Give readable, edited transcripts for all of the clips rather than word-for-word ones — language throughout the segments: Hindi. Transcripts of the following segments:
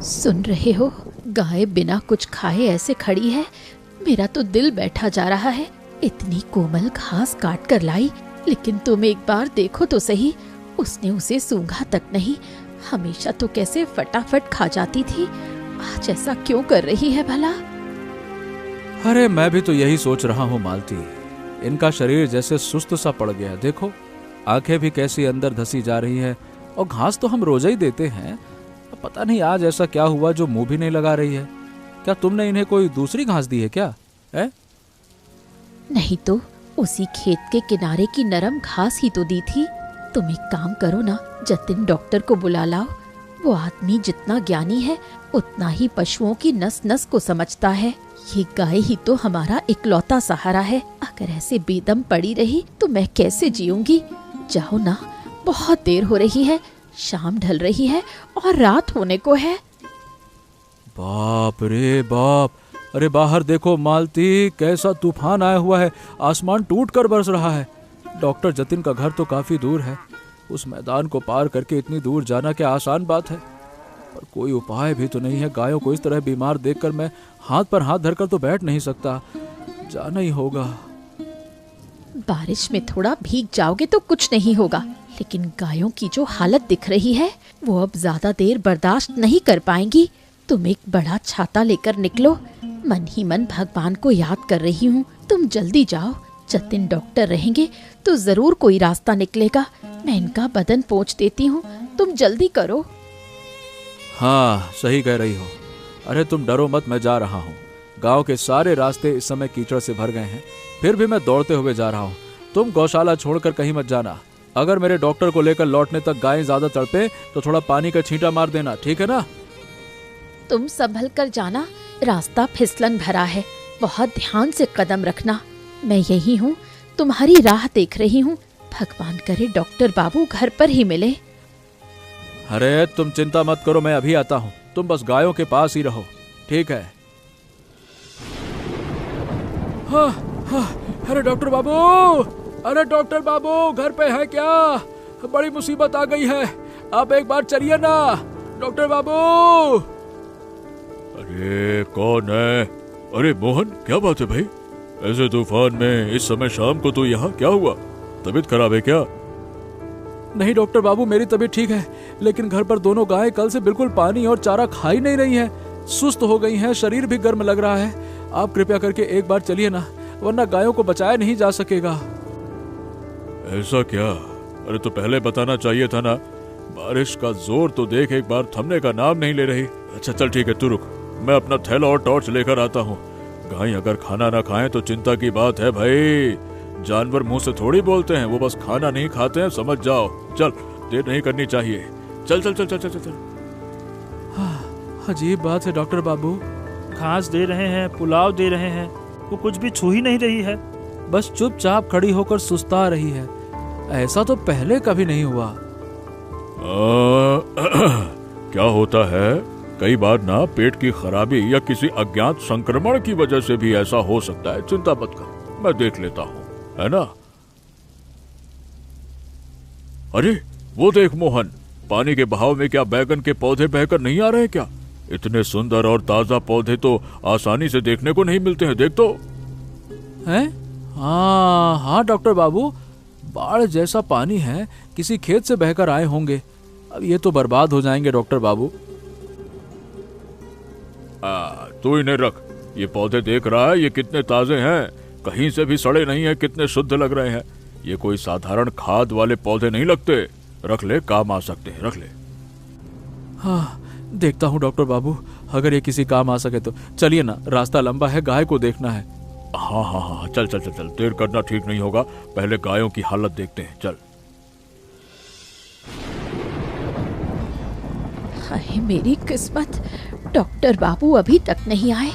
सुन रहे हो, गाय बिना कुछ खाए ऐसे खड़ी है। मेरा तो दिल बैठा जा रहा है। इतनी कोमल घास काट कर लाई, लेकिन तुम एक बार देखो तो सही, उसने उसे सूंघा तक नहीं। हमेशा तो कैसे फटाफट खा जाती थी, आज ऐसा क्यों कर रही है भला? अरे मैं भी तो यही सोच रहा हूँ मालती, इनका शरीर जैसे सुस्त सा पड़ गया। देखो आंखें भी कैसी अंदर धसी जा रही है, और घास तो हम रोज ही देते हैं। पता नहीं आज ऐसा क्या हुआ जो मुंह भी नहीं लगा रही है। क्या तुमने इन्हें कोई दूसरी घास दी है क्या? है? नहीं तो उसी खेत के किनारे की नरम घास ही तो दी थी। तुम एक काम करो ना, जतिन डॉक्टर को बुला लाओ। वो आदमी जितना ज्ञानी है उतना ही पशुओं की नस नस को समझता है। ये गाय ही तो हमारा इकलौता सहारा है। अगर ऐसे बेदम पड़ी रही तो मैं कैसे जीऊंगी? जाओ ना, बहुत देर हो रही है, शाम ढल रही है और रात होने को है। बाप रे बाप! अरे बाहर देखो मालती, कैसा तूफान आया हुआ है। आसमान टूट कर बरस रहा है। डॉक्टर जतिन का घर तो काफी दूर है। उस मैदान को पार करके इतनी दूर जाना क्या आसान बात है? पर कोई उपाय भी तो नहीं है। गायों को इस तरह बीमार देखकर मैं हाथ पर हाथ धरकर तो बैठ नहीं सकता। जाना ही होगा। बारिश में थोड़ा भीग जाओगे तो कुछ नहीं होगा, लेकिन गायों की जो हालत दिख रही है वो अब ज्यादा देर बर्दाश्त नहीं कर पाएंगी। तुम एक बड़ा छाता लेकर निकलो। मन ही मन भगवान को याद कर रही हूँ। तुम जल्दी जाओ, जतिन डॉक्टर रहेंगे तो जरूर कोई रास्ता निकलेगा। मैं इनका बदन पोंछ देती हूँ, तुम जल्दी करो। हाँ सही कह रही हो। अरे तुम डरो मत, मैं जा रहा हूँ। गांव के सारे रास्ते इस समय कीचड़ से भर गए हैं, फिर भी मैं दौड़ते हुए जा रहा हूँ। तुम गौशाला छोड़कर कहीं मत जाना। अगर मेरे डॉक्टर को लेकर लौटने तक गायें ज्यादा तड़पे तो थोड़ा पानी का छींटा मार देना, ठीक है ना? तुम संभल कर जाना, रास्ता फिसलन भरा है, बहुत ध्यान से कदम रखना। मैं यही हूँ, तुम्हारी राह देख रही हूँ। भगवान करे डॉक्टर बाबू घर पर ही मिले। अरे तुम चिंता मत करो, मैं अभी आता हूँ। तुम बस गायों के पास ही रहो, ठीक है? हाँ, हाँ, अरे डॉक्टर बाबू, अरे डॉक्टर बाबू घर पे है क्या? बड़ी मुसीबत आ गई है, आप एक बार चलिए ना डॉक्टर बाबू। अरे कौन है? अरे मोहन, क्या बात है भाई? ऐसे तूफान में इस समय शाम को तो यहाँ क्या हुआ? तबीयत खराब है क्या? नहीं डॉक्टर बाबू, मेरी तबीयत ठीक है, लेकिन घर पर दोनों गायें कल से बिल्कुल पानी और चारा खा ही नहीं रही हैं। सुस्त हो गई हैं, शरीर भी गर्म लग रहा है। आप कृपया करके एक बार चलिए ना, वरना गायों को बचाया नहीं जा सकेगा। ऐसा क्या? अरे तो पहले बताना चाहिए था ना। बारिश का जोर तो देख, एक बार थमने का नाम नहीं ले रही। अच्छा चल ठीक है, तू रुक, मैं अपना थैला और टॉर्च लेकर आता हूँ। गाय अगर खाना ना खाएं तो चिंता की बात है भाई। जानवर मुंह से थोड़ी बोलते हैं, वो बस खाना नहीं खाते हैं, समझ जाओ। चल, देर नहीं करनी चाहिए। चल चल चल चल चल चल। हाँ, अजीब बात है डॉक्टर बाबू। घास दे रहे हैं, पुलाव दे रहे हैं, वो कुछ भी छू ही नहीं रही है। बस चुपचाप खड़ी होकर सुस्ता रही है। ऐसा तो पहले कभी नहीं हुआ। क्या होता है, कई बार ना पेट की खराबी या किसी अज्ञात संक्रमण की वजह से भी ऐसा हो सकता है। चिंता मत कर, मैं देख लेता हूँ, है ना? अरे वो देख मोहन, पानी के बहाव में क्या बैगन के पौधे बहकर नहीं आ रहे क्या? इतने सुंदर और ताजा पौधे तो आसानी से देखने को नहीं मिलते हैं, देख तो। हैं? हाँ हाँ डॉक्टर बाबू, बाढ़ जैसा पानी है, किसी खेत से बहकर आए होंगे। अब ये तो बर्बाद हो जाएंगे डॉक्टर बाबू। तू इन्हें रख, ये पौधे देख रहा है, ये कितने ताजे हैं, कहीं से भी सड़े नहीं हैं, कितने शुद्ध लग रहे हैं। ये कोई साधारण खाद वाले पौधे नहीं लगते। रख ले, काम आ सकते हैं, रख ले। हाँ देखता हूँ डॉक्टर बाबू, अगर ये किसी काम आ सके तो। चलिए ना, रास्ता लंबा है, गाय को देखना है। हाँ हाँ हाँ, चल चल चल चल, देर करना ठीक नहीं होगा, पहले गायों की हालत देखते हैं, चल। हाय मेरी किस्मत, डॉक्टर बाबू अभी तक नहीं आए।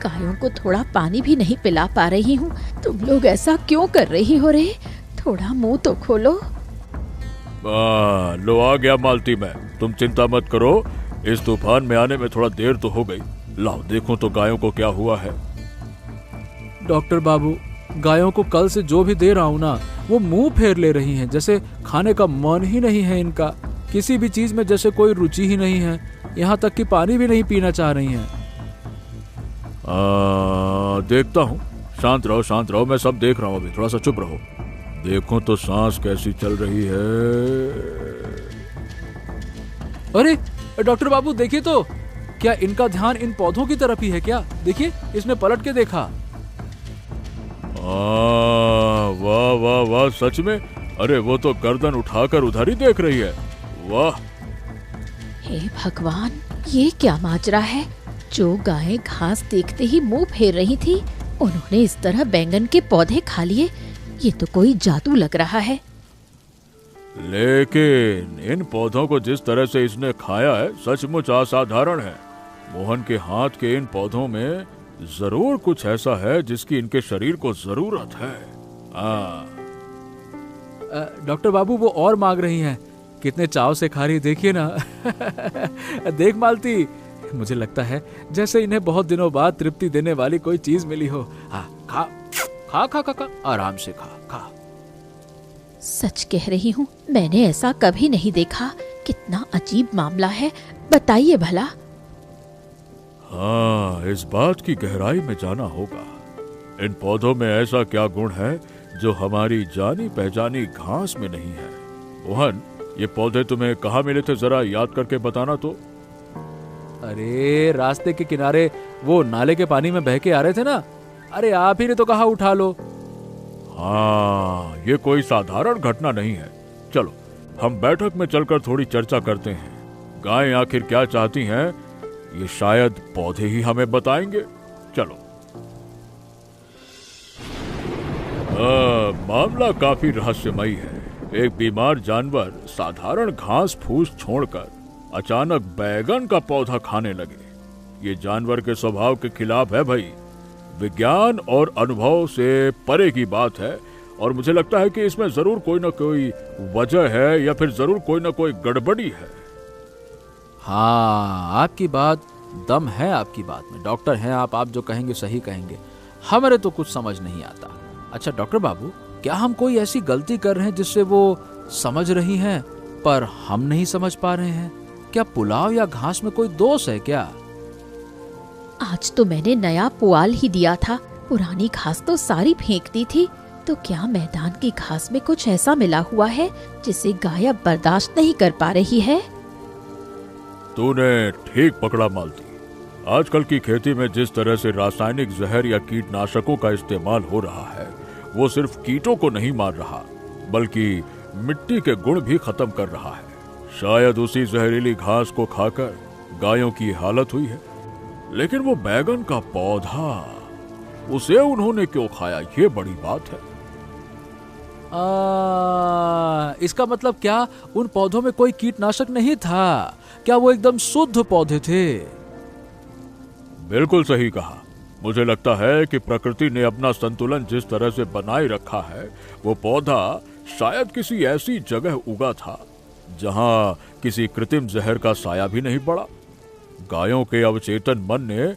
गायों को थोड़ा पानी भी नहीं पिला पा रही हूँ। तुम लोग ऐसा क्यों कर रही हो रे? थोड़ा मुंह तो खोलो। लो आ गया मालती मैं, तुम चिंता मत करो। इस तूफान में आने में थोड़ा देर तो हो गई। लाओ देखो तो गायों को क्या हुआ है। डॉक्टर बाबू, गायों को कल से जो भी दे रहा हूँ ना, वो मुंह फेर ले रही हैं, जैसे खाने का मन ही नहीं है इनका। किसी भी चीज में जैसे कोई रुचि ही नहीं है। यहाँ तक कि पानी भी नहीं पीना चाह रही हैं। देखता हूँ, शांत रहो, मैं सब देख रहा हूँ। अभी थोड़ा सा चुप रहो, देखो तो सांस कैसी चल रही है। अरे डॉक्टर बाबू देखिए तो, क्या इनका ध्यान इन पौधों की तरफ ही है क्या? देखिए, इसने पलट के देखा। वाह वाह वाह, सच में। अरे वो तो गर्दन उठाकर उधर ही देख रही है। वाह, हे भगवान, ये क्या माजरा है? जो गायें घास देखते ही मुंह फेर रही थी, उन्होंने इस तरह बैंगन के पौधे खा लिए। ये तो कोई जादू लग रहा है। लेकिन इन पौधों को जिस तरह से इसने खाया है, सचमुच असाधारण है। मोहन के हाथ के इन पौधों में जरूर कुछ ऐसा है जिसकी इनके शरीर को जरूरत है। डॉक्टर बाबू वो और मांग रही हैं, कितने चाव से खा रही, देखिए ना। देख मालती, मुझे लगता है जैसे इन्हें बहुत दिनों बाद तृप्ति देने वाली कोई चीज मिली हो। हाँ, खा खा खा खा खा, आराम से खा खा। सच कह रही हूँ, मैंने ऐसा कभी नहीं देखा। कितना अजीब मामला है, बताइए भला। हाँ, इस बात की गहराई में जाना होगा। इन पौधों में ऐसा क्या गुण है जो हमारी जानी पहचानी घास में नहीं है? मोहन, ये पौधे तुम्हें कहाँ मिले थे, जरा याद करके बताना तो। अरे रास्ते के किनारे वो नाले के पानी में बह के आ रहे थे ना। अरे आप ही ने तो कहा उठा लो। हाँ, ये कोई साधारण घटना नहीं है। चलो हम बैठक में चलकर थोड़ी चर्चा करते हैं। गायें आखिर क्या चाहती हैं, ये शायद पौधे ही हमें बताएंगे। चलो। मामला काफी रहस्यमयी है। एक बीमार जानवर साधारण घास फूस छोड़कर अचानक बैगन का पौधा खाने लगे। ये जानवर के स्वभाव के खिलाफ है भाई। विज्ञान और अनुभव से परे की बात है, और मुझे लगता है कि इसमें जरूर कोई ना कोई वजह है, या फिर जरूर कोई ना कोई गड़बड़ी है। हाँ, आपकी बात दम है, आपकी बात में। डॉक्टर हैं आप जो कहेंगे सही कहेंगे। हमारे तो कुछ समझ नहीं आता। अच्छा डॉक्टर बाबू, क्या हम कोई ऐसी गलती कर रहे हैं जिससे वो समझ रही हैं पर हम नहीं समझ पा रहे हैं? क्या पुलाव या घास में कोई दोष है क्या? आज तो मैंने नया पुआल ही दिया था, पुरानी घास तो सारी फेंक दी थी। तो क्या मैदान की घास में कुछ ऐसा मिला हुआ है जिसे गाय अब बर्दाश्त नहीं कर पा रही है? तूने ठीक पकड़ा मालती। आजकल की खेती में जिस तरह से रासायनिक जहर या कीटनाशकों का इस्तेमाल हो रहा है, वो सिर्फ कीटों को नहीं मार रहा, बल्कि मिट्टी के गुण भी खत्म कर रहा है। शायद उसी जहरीली घास को खाकर गायों की हालत हुई है। लेकिन वो बैगन का पौधा, उसे उन्होंने क्यों खाया, ये बड़ी बात है। इसका मतलब क्या उन पौधों में कोई कीटनाशक नहीं था? क्या वो एकदम शुद्ध पौधे थे? बिल्कुल सही कहा। मुझे लगता है कि प्रकृति ने अपना संतुलन जिस तरह से बनाए रखा है, वो पौधा शायद किसी ऐसी जगह उगा था जहां किसी कृत्रिम जहर का साया भी नहीं पड़ा। गायों के अवचेतन मन ने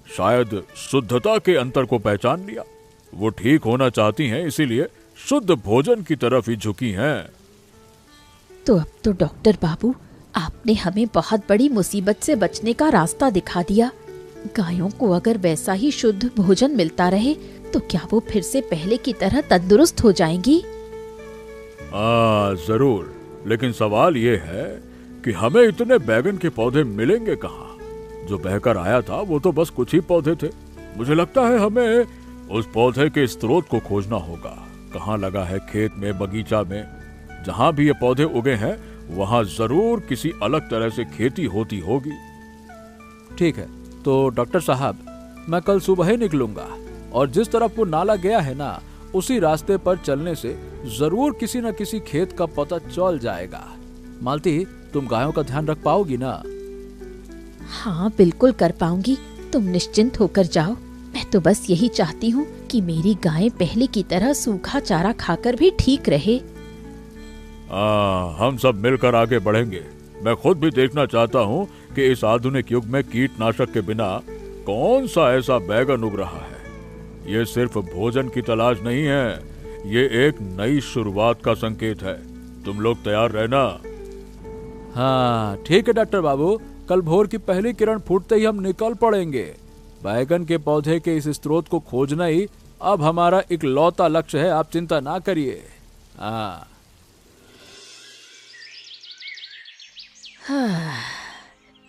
शायद शुद्धता के अंतर को पहचान लिया। वो ठीक होना चाहती हैं, इसीलिए शुद्ध भोजन की तरफ ही झुकी हैं। तो अब तो डॉक्टर बाबू, आपने हमें बहुत बड़ी मुसीबत से बचने का रास्ता दिखा दिया। गायों को अगर वैसा ही शुद्ध भोजन मिलता रहे तो क्या वो फिर से पहले की तरह तंदुरुस्त हो जाएंगी? जरूर, लेकिन सवाल ये है कि हमें इतने बैगन के पौधे मिलेंगे कहाँ? जो बहकर आया था वो तो बस कुछ ही पौधे थे। मुझे लगता है हमें उस पौधे के स्रोत को खोजना होगा। कहाँ लगा है, खेत में, बगीचा में? जहाँ भी ये पौधे उगे हैं वहाँ जरूर किसी अलग तरह से खेती होती होगी। ठीक है, तो डॉक्टर साहब, मैं कल सुबह ही निकलूंगा और जिस तरफ वो नाला गया है ना, उसी रास्ते पर चलने से जरूर किसी न किसी खेत का पता चल जाएगा। मालती, तुम गायों का ध्यान रख पाओगी ना? हाँ, बिल्कुल कर पाऊंगी। तुम निश्चिंत होकर जाओ। मैं तो बस यही चाहती हूँ कि मेरी गायें पहले की तरह सूखा चारा खाकर भी ठीक रहे। हम सब मिलकर आगे बढ़ेंगे। मैं खुद भी देखना चाहता हूँ कि इस आधुनिक युग में कीटनाशक के बिना कौन सा ऐसा बैगन उग रहा है। ये सिर्फ भोजन की तलाश नहीं है, ये एक नई शुरुआत का संकेत है। तुम लोग तैयार रहना। हाँ ठीक है डॉक्टर बाबू, कल भोर की पहली किरण फूटते ही हम निकल पड़ेंगे। बैगन के पौधे के इस स्रोत को खोजना ही अब हमारा इकलौता लक्ष्य है, आप चिंता ना करिए। हाँ।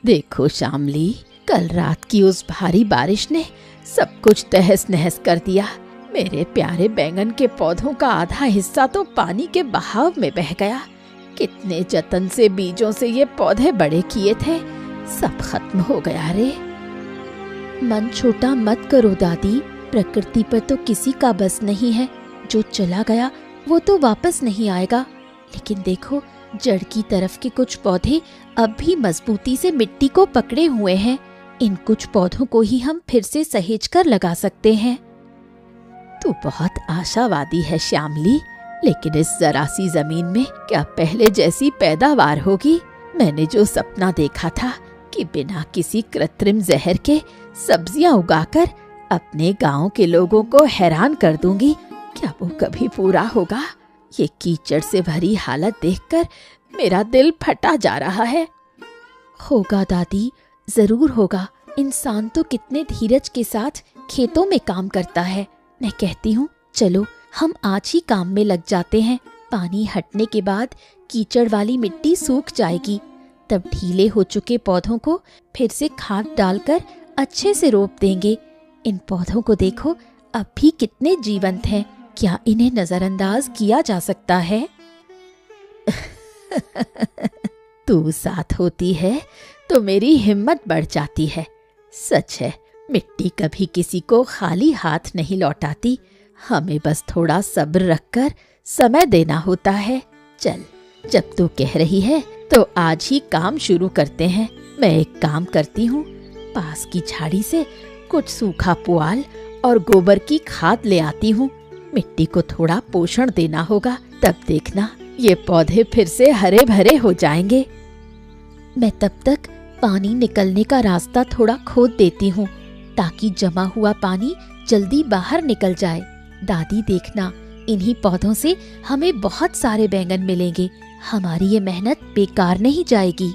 देखो शामली, कल रात की उस भारी बारिश ने सब कुछ तहस नहस कर दिया। मेरे प्यारे बैंगन के पौधों का आधा हिस्सा तो पानी के बहाव में बह गया। कितने जतन से बीजों से ये पौधे बड़े किए थे, सब खत्म हो गया रे। मन छोटा मत करो दादी, प्रकृति पर तो किसी का बस नहीं है। जो चला गया वो तो वापस नहीं आएगा। लेकिन देखो, जड़ की तरफ के कुछ पौधे अब भी मजबूती से मिट्टी को पकड़े हुए हैं। इन कुछ पौधों को ही हम फिर से सहेज कर लगा सकते हैं। तू बहुत आशावादी है श्यामली, लेकिन इस जरा सी जमीन में क्या पहले जैसी पैदावार होगी? मैंने जो सपना देखा था कि बिना किसी कृत्रिम जहर के सब्जियां उगाकर अपने गांव के लोगों को हैरान कर दूंगी, क्या वो कभी पूरा होगा? ये कीचड़ से भरी हालत देखकर मेरा दिल फटा जा रहा है। होगा दादी, जरूर होगा। इंसान तो कितने धीरज के साथ खेतों में काम करता है। मैं कहती हूँ चलो हम आज ही काम में लग जाते हैं। पानी हटने के बाद कीचड़ वाली मिट्टी सूख जाएगी, तब ढीले हो चुके पौधों को फिर से खाद डालकर अच्छे से रोप देंगे। इन पौधों को देखो, अब भी कितने जीवंत हैं। क्या इन्हें नजरअंदाज किया जा सकता है? तू साथ होती है तो मेरी हिम्मत बढ़ जाती है। सच है, मिट्टी कभी किसी को खाली हाथ नहीं लौटाती। हमें बस थोड़ा सब्र रखकर समय देना होता है। चल, जब तू कह रही है तो आज ही काम शुरू करते हैं। मैं एक काम करती हूँ, पास की झाड़ी से कुछ सूखा पुआल और गोबर की खाद ले आती हूँ। मिट्टी को थोड़ा पोषण देना होगा, तब देखना ये पौधे फिर से हरे भरे हो जाएंगे। मैं तब तक पानी निकलने का रास्ता थोड़ा खोद देती हूँ, ताकि जमा हुआ पानी जल्दी बाहर निकल जाए। दादी देखना, इन्हीं पौधों से हमें बहुत सारे बैंगन मिलेंगे। हमारी ये मेहनत बेकार नहीं जाएगी।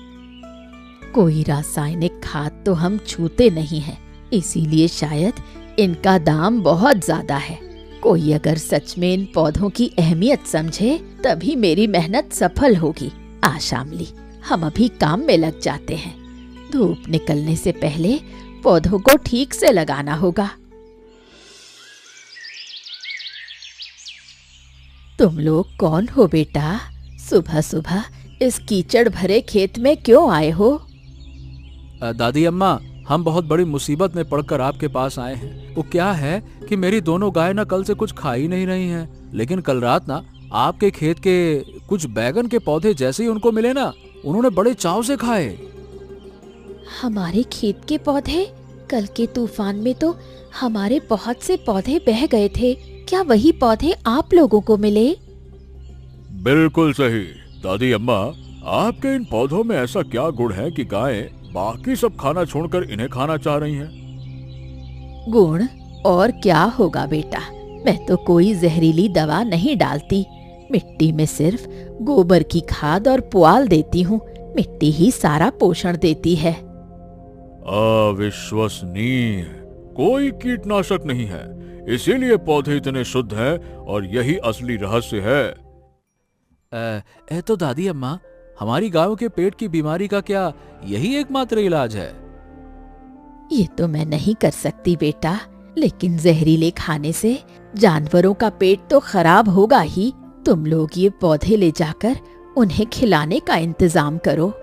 कोई रासायनिक खाद तो हम छूते नहीं हैं, इसीलिए शायद इनका दाम बहुत ज्यादा है। कोई अगर सच में इन पौधों की अहमियत समझे तभी मेरी मेहनत सफल होगी। आ शामली, हम अभी काम में लग जाते हैं। धूप निकलने से पहले पौधों को ठीक से लगाना होगा। तुम लोग कौन हो बेटा? सुबह सुबह इस कीचड़ भरे खेत में क्यों आए हो? दादी अम्मा, हम बहुत बड़ी मुसीबत में पड़कर आपके पास आए हैं। वो क्या है कि मेरी दोनों गाय ना कल से कुछ खा ही नहीं रही हैं, लेकिन कल रात ना आपके खेत के कुछ बैगन के पौधे जैसे ही उनको मिले ना, उन्होंने बड़े चाव से खाए। हमारे खेत के पौधे? कल के तूफान में तो हमारे बहुत से पौधे बह गए थे। क्या वही पौधे आप लोगों को मिले? बिल्कुल सही दादी अम्मा, आपके इन पौधों में ऐसा क्या गुण है कि गायें बाकी सब खाना छोड़कर इन्हें खाना चाह रही हैं? गुण और क्या होगा बेटा, मैं तो कोई जहरीली दवा नहीं डालती। मिट्टी में सिर्फ गोबर की खाद और पुआल देती हूँ। मिट्टी ही सारा पोषण देती है। अविश्वसनीय, कोई कीटनाशक नहीं है, इसीलिए पौधे इतने शुद्ध हैं और यही असली रहस्य है। तो दादी अम्मा, हमारी गायों के पेट की बीमारी का क्या यही एकमात्र इलाज है? ये तो मैं नहीं कर सकती बेटा, लेकिन जहरीले खाने से जानवरों का पेट तो खराब होगा ही। तुम लोग ये पौधे ले जाकर उन्हें खिलाने का इंतजाम करो।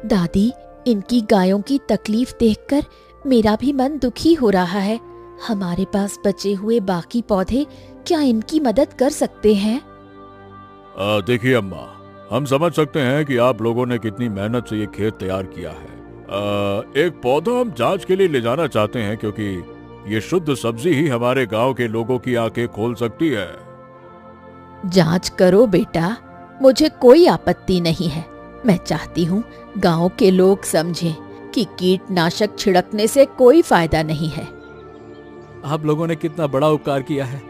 दादी, इनकी गायों की तकलीफ देखकर मेरा भी मन दुखी हो रहा है। हमारे पास बचे हुए बाकी पौधे क्या इनकी मदद कर सकते हैं? देखिए अम्मा, हम समझ सकते हैं कि आप लोगों ने कितनी मेहनत से ये खेत तैयार किया है। एक पौधा हम जांच के लिए ले जाना चाहते हैं, क्योंकि ये शुद्ध सब्जी ही हमारे गांव के लोगों की आंखें खोल सकती है। जांच करो बेटा, मुझे कोई आपत्ति नहीं है। मैं चाहती हूँ गांव के लोग समझें कि कीटनाशक छिड़कने से कोई फायदा नहीं है। आप लोगों ने कितना बड़ा उपकार किया है,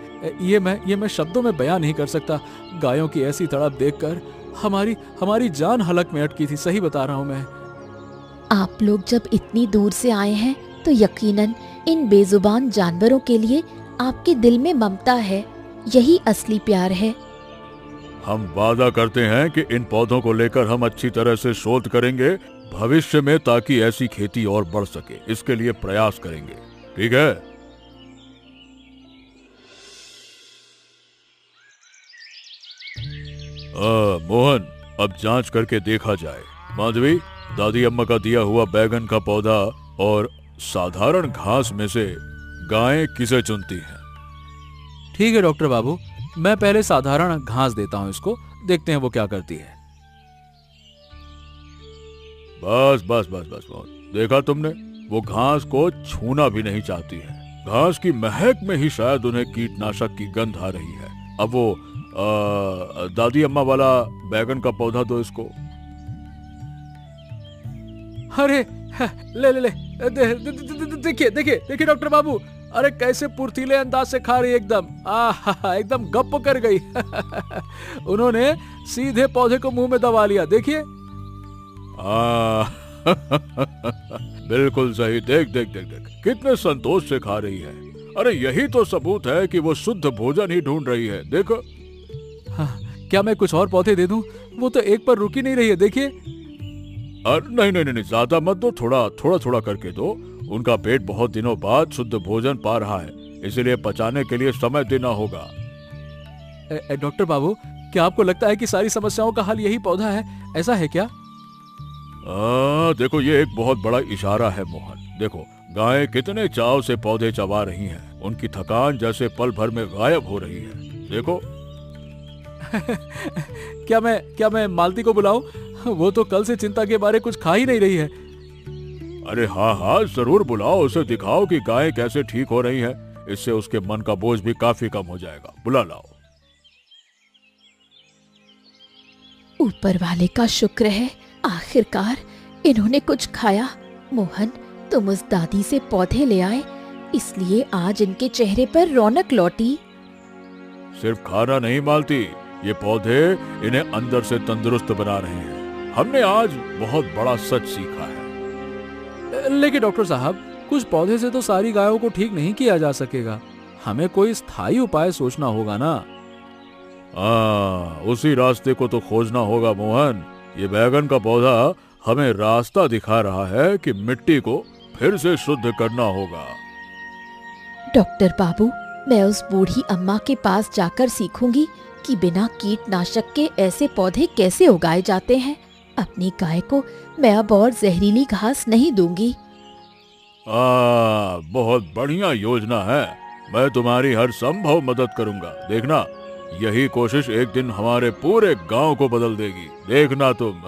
ये मैं शब्दों में बयान नहीं कर सकता। गायों की ऐसी तड़प देखकर हमारी जान हलक में अटकी थी। सही बता रहा हूँ मैं। आप लोग जब इतनी दूर से आए हैं तो यकीनन इन बेजुबान जानवरों के लिए आपके दिल में ममता है। यही असली प्यार है। हम वादा करते हैं कि इन पौधों को लेकर हम अच्छी तरह से शोध करेंगे भविष्य में, ताकि ऐसी खेती और बढ़ सके। इसके लिए प्रयास करेंगे, ठीक है? मोहन, अब जांच करके देखा जाए। माधवी, दादी अम्मा का दिया हुआ बैगन का पौधा और साधारण घास में से गायें किसे चुनती हैं? ठीक है डॉक्टर बाबू, मैं पहले साधारण घास देता हूँ इसको, देखते हैं वो क्या करती है। बस बस बस बस मोहन, देखा तुमने, वो घास को छूना भी नहीं चाहती है। घास की महक में ही शायद उन्हें कीटनाशक की गंध आ रही है। अब वो दादी अम्मा वाला बैगन का पौधा दो इसको। अरे ले ले ले, देखिए देखिए देखिए डॉक्टर बाबू, अरे कैसे फुर्तीले अंदाज से खा रही है एकदम। एकदम गप कर गई। उन्होंने सीधे पौधे को मुंह में दबा लिया, देखिए। बिल्कुल सही, देख देख देख देख कितने संतोष से खा रही है। अरे यही तो सबूत है कि वो शुद्ध भोजन ही ढूंढ रही है, देखो। क्या मैं कुछ और पौधे दे दूं? वो तो एक पर रुकी नहीं रही है, देखिए। नहीं नहीं नहीं, ज्यादा मत दो, थोड़ा थोड़ा करके दो। उनका पेट बहुत दिनों बाद शुद्ध भोजन पा रहा है, इसलिए पचाने के लिए समय देना होगा। डॉक्टर बाबू, क्या आपको लगता है कि सारी समस्याओं का हल यही पौधा है? ऐसा है क्या? देखो, ये एक बहुत बड़ा इशारा है मोहन। देखो, गायें कितने चाव से पौधे चबा रही हैं। उनकी थकान जैसे पल भर में गायब हो रही है, देखो। क्या मैं मालती को बुलाऊं? वो तो कल से चिंता के बारे कुछ खा ही नहीं रही है। अरे हाँ हाँ, जरूर बुलाओ, उसे दिखाओ कि गायें कैसे ठीक हो रही हैं। इससे उसके मन का बोझ भी काफी कम हो जाएगा। बुला लाओ। ऊपर वाले का शुक्र है, आखिरकार इन्होंने कुछ खाया। मोहन, तुम उस दादी से पौधे ले आए, इसलिए आज इनके चेहरे पर रौनक लौटी। सिर्फ खाना नहीं मालती, ये पौधे इन्हें अंदर से तंदुरुस्त बना रहे हैं। हमने आज बहुत बड़ा सच सीखा है। लेकिन डॉक्टर साहब, कुछ पौधे से तो सारी गायों को ठीक नहीं किया जा सकेगा। हमें कोई स्थायी उपाय सोचना होगा ना। उसी रास्ते को तो खोजना होगा मोहन। ये बैगन का पौधा हमें रास्ता दिखा रहा है कि मिट्टी को फिर से शुद्ध करना होगा। डॉक्टर बाबू, मैं उस बूढ़ी अम्मा के पास जाकर सीखूंगी कि बिना कीटनाशक के ऐसे पौधे कैसे उगाए जाते हैं। अपनी गाय को मैं अब और जहरीली घास नहीं दूंगी। बहुत बढ़िया योजना है। मैं तुम्हारी हर संभव मदद करूंगा। देखना, यही कोशिश एक दिन हमारे पूरे गांव को बदल देगी, देखना तुम।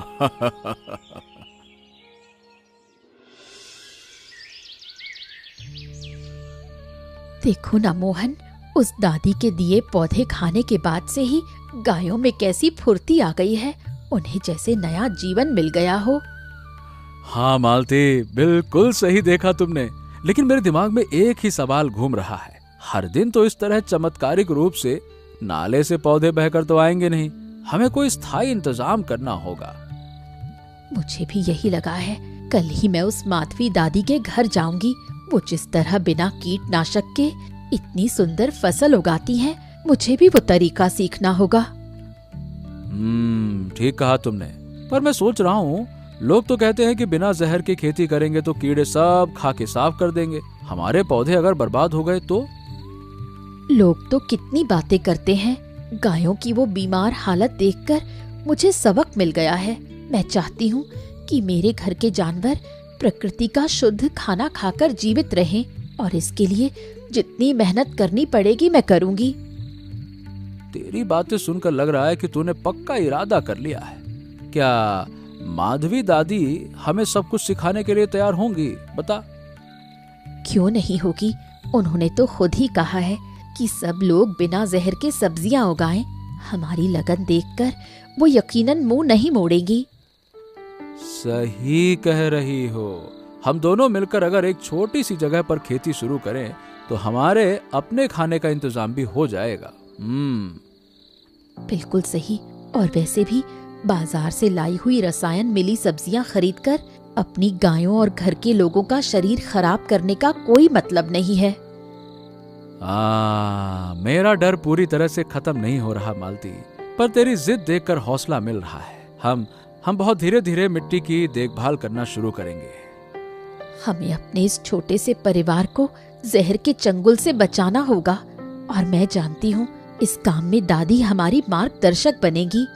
देखो ना मोहन, उस दादी के दिए पौधे खाने के बाद से ही गायों में कैसी फुर्ती आ गई है। उन्हें जैसे नया जीवन मिल गया हो। हाँ मालती, बिल्कुल सही देखा तुमने। लेकिन मेरे दिमाग में एक ही सवाल घूम रहा है। हर दिन तो इस तरह चमत्कारिक रूप से नाले से पौधे बहकर तो आएंगे नहीं। हमें कोई स्थायी इंतजाम करना होगा। मुझे भी यही लगा है। कल ही मैं उस माधवी दादी के घर जाऊंगी। वो जिस तरह बिना कीटनाशक के इतनी सुंदर फसल उगाती हैं, मुझे भी वो तरीका सीखना होगा। ठीक कहा तुमने। पर मैं सोच रहा हूँ, लोग तो कहते हैं कि बिना जहर की खेती करेंगे तो कीड़े सब खा के साफ कर देंगे। हमारे पौधे अगर बर्बाद हो गए तो? लोग तो कितनी बातें करते हैं। गायों की वो बीमार हालत देखकर मुझे सबक मिल गया है। मैं चाहती हूँ कि मेरे घर के जानवर प्रकृति का शुद्ध खाना खाकर जीवित रहें, और इसके लिए जितनी मेहनत करनी पड़ेगी मैं करूंगी। तेरी बातें सुनकर लग रहा है कि तूने पक्का इरादा कर लिया है। क्या माधवी दादी हमें सब कुछ सिखाने के लिए तैयार होंगी? बता। क्यों नहीं होगी? उन्होंने तो खुद ही कहा है कि सब लोग बिना जहर के सब्जियां उगाएं। हमारी लगन देखकर वो यकीनन मुंह नहीं मोड़ेंगी। सही कह रही हो। हम दोनों मिलकर अगर एक छोटी सी जगह पर खेती शुरू करें तो हमारे अपने खाने का इंतजाम भी हो जाएगा। बिल्कुल सही। और वैसे भी बाजार से लाई हुई रसायन मिली सब्जियां खरीदकर अपनी गायों और घर के लोगों का शरीर खराब करने का कोई मतलब नहीं है। मेरा डर पूरी तरह से खत्म नहीं हो रहा मालती, पर तेरी जिद देखकर हौसला मिल रहा है। हम बहुत धीरे धीरे मिट्टी की देखभाल करना शुरू करेंगे। हमें अपने इस छोटे से परिवार को जहर के चंगुल से बचाना होगा, और मैं जानती हूँ इस काम में दादी हमारी मार्गदर्शक बनेगी।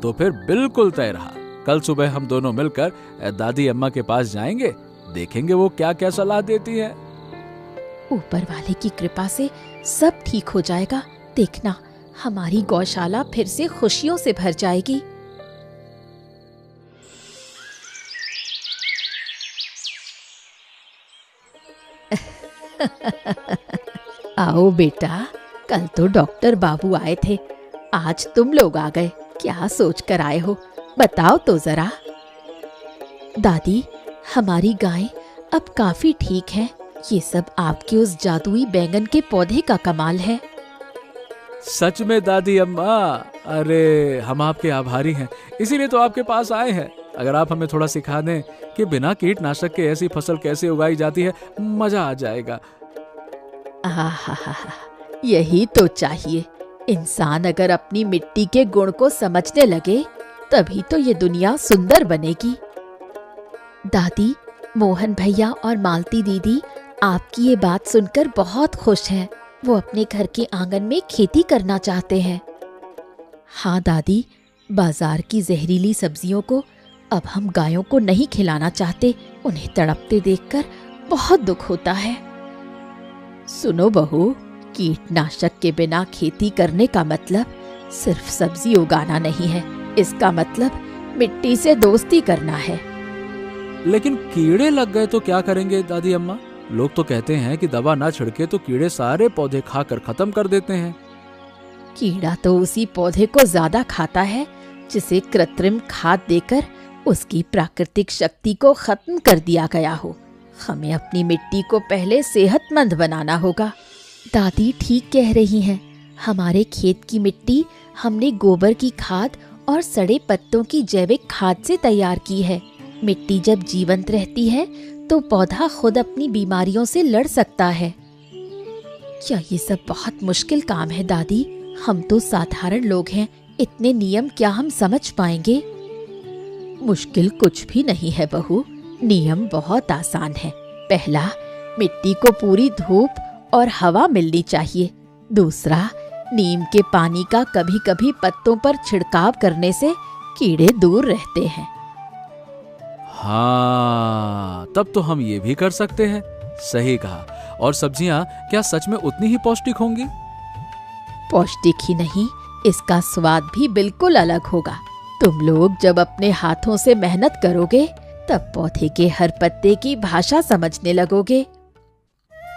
तो फिर बिल्कुल तय रहा। कल सुबह हम दोनों मिलकर दादी अम्मा के पास जाएंगे, देखेंगे वो क्या क्या सलाह देती है। ऊपर वाले की कृपा से सब ठीक हो जाएगा। देखना, हमारी गौशाला फिर से खुशियों से भर जाएगी। आओ बेटा, कल तो डॉक्टर बाबू आए थे, आज तुम लोग आ गए। क्या सोच कर आए हो, बताओ तो जरा। दादी, हमारी गाय अब काफी ठीक है। ये सब आपके उस जादुई बैंगन के पौधे का कमाल है। सच में दादी अम्मा, अरे हम आपके आभारी हैं, इसीलिए तो आपके पास आए हैं। अगर आप हमें थोड़ा सिखा दें कि बिना कीटनाशक के ऐसी फसल कैसे उगाई जाती है, मजा आ जाएगा। आहा, यही तो चाहिए। इंसान अगर अपनी मिट्टी के गुण को समझने लगे, तभी तो ये दुनिया सुंदर बनेगी। दादी, मोहन भैया और मालती दीदी आपकी ये बात सुनकर बहुत खुश हैं। वो अपने घर के आंगन में खेती करना चाहते हैं। हाँ दादी, बाजार की जहरीली सब्जियों को अब हम गायों को नहीं खिलाना चाहते। उन्हें तड़पते देखकर बहुत दुख होता है। सुनो बहू, कीटनाशक के बिना खेती करने का मतलब सिर्फ सब्जी उगाना नहीं है। इसका मतलब मिट्टी से दोस्ती करना है। लेकिन कीड़े लग गए तो क्या करेंगे दादी अम्मा? लोग तो कहते हैं कि दवा ना छिड़के तो कीड़े सारे पौधे खाकर खत्म कर देते हैं। कीड़ा तो उसी पौधे को ज्यादा खाता है जिसे कृत्रिम खाद देकर उसकी प्राकृतिक शक्ति को खत्म कर दिया गया हो। हमें अपनी मिट्टी को पहले सेहतमंद बनाना होगा। दादी ठीक कह रही हैं। हमारे खेत की मिट्टी हमने गोबर की खाद और सड़े पत्तों की जैविक खाद से तैयार की है। मिट्टी जब जीवंत रहती है तो पौधा खुद अपनी बीमारियों से लड़ सकता है। क्या ये सब बहुत मुश्किल काम है दादी? हम तो साधारण लोग हैं, इतने नियम क्या हम समझ पाएंगे? मुश्किल कुछ भी नहीं है बहू, नियम बहुत आसान है। पहला, मिट्टी को पूरी धूप और हवा मिलनी चाहिए। दूसरा, नीम के पानी का कभी कभी पत्तों पर छिड़काव करने से कीड़े दूर रहते हैं। हाँ, तब तो हम ये भी कर सकते हैं। सही कहा। और सब्जियां क्या सच में उतनी ही पौष्टिक होंगी? पौष्टिक ही नहीं, इसका स्वाद भी बिल्कुल अलग होगा। तुम लोग जब अपने हाथों से मेहनत करोगे तब पौधे के हर पत्ते की भाषा समझने लगोगे।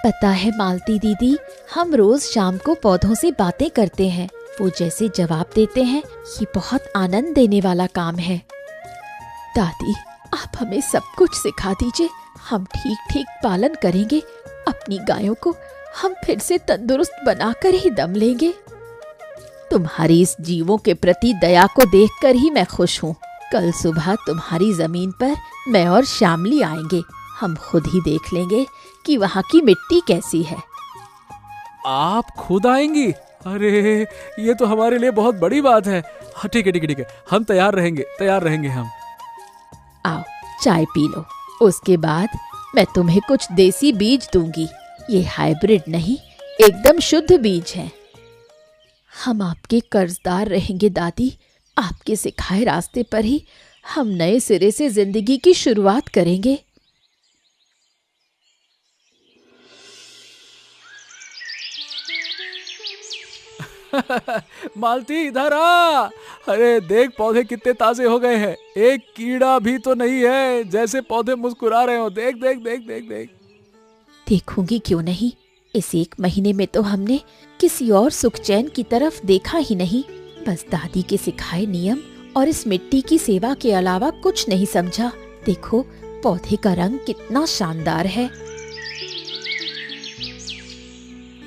पता है मालती दीदी, हम रोज शाम को पौधों से बातें करते हैं। वो जैसे जवाब देते हैं, ये बहुत आनंद देने वाला काम है। दादी, आप हमें सब कुछ सिखा दीजिए, हम ठीक ठीक पालन करेंगे। अपनी गायों को हम फिर से तंदुरुस्त बनाकर ही दम लेंगे। तुम्हारी इस जीवों के प्रति दया को देखकर ही मैं खुश हूँ। कल सुबह तुम्हारी जमीन पर मैं और श्यामली आएंगे। हम खुद ही देख लेंगे कि वहाँ की मिट्टी कैसी है। आप खुद आएंगी? अरे, ये तो हमारे लिए बहुत बड़ी बात है। हाँ, ठीक है, हम तैयार रहेंगे हम। आओ, चाय पी लो। उसके बाद मैं तुम्हें कुछ देसी बीज दूंगी। ये हाइब्रिड नहीं, एकदम शुद्ध बीज हैं। हम आपके कर्जदार रहेंगे दादी। आपके सिखाए रास्ते पर ही हम नए सिरे से जिंदगी की शुरुआत करेंगे। मालती, इधर आ। अरे देख, पौधे कितने ताजे हो गए हैं। एक कीड़ा भी तो नहीं है, जैसे पौधे मुस्कुरा रहे हो। देख देख देख देख देख। देखूंगी क्यों नहीं। इस 1 महीने में तो हमने किसी और सुख चैन की तरफ देखा ही नहीं। बस दादी के सिखाए नियम और इस मिट्टी की सेवा के अलावा कुछ नहीं समझा। देखो, पौधे का रंग कितना शानदार है।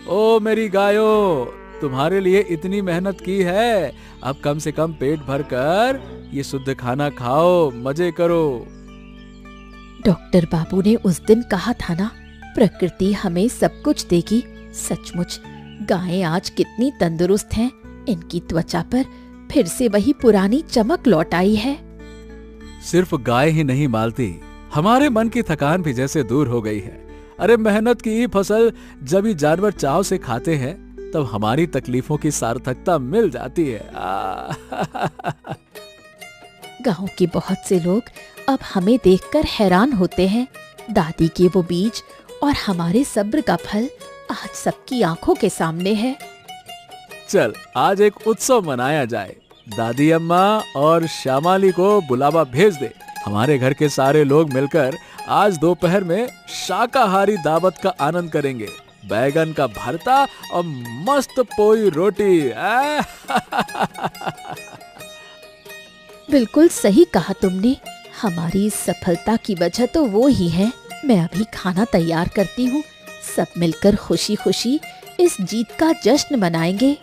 ओ मेरी गायों, तुम्हारे लिए इतनी मेहनत की है, अब कम से कम पेट भर कर ये शुद्ध खाना खाओ, मजे करो। डॉक्टर बाबू ने उस दिन कहा था ना, प्रकृति हमें सब कुछ देगी। सचमुच गायें आज कितनी तंदुरुस्त हैं। इनकी त्वचा पर फिर से वही पुरानी चमक लौट आई है। सिर्फ गाय ही नहीं मालती, हमारे मन की थकान भी जैसे दूर हो गई है। अरे मेहनत की फसल जब ये जानवर चाव से खाते हैं तब हमारी तकलीफों की सार्थकता मिल जाती है। गांव के बहुत से लोग अब हमें देखकर हैरान होते हैं। दादी के वो बीज और हमारे सब्र का फल आज सबकी आंखों के सामने है। चल आज एक उत्सव मनाया जाए। दादी अम्मा और श्यामाली को बुलावा भेज दे। हमारे घर के सारे लोग मिलकर आज दोपहर में शाकाहारी दावत का आनंद करेंगे। बैगन का भरता और मस्त पोई रोटी। बिल्कुल सही कहा तुमने। हमारी इस सफलता की वजह तो वो ही है। मैं अभी खाना तैयार करती हूँ। सब मिलकर खुशी खुशी इस जीत का जश्न मनाएंगे।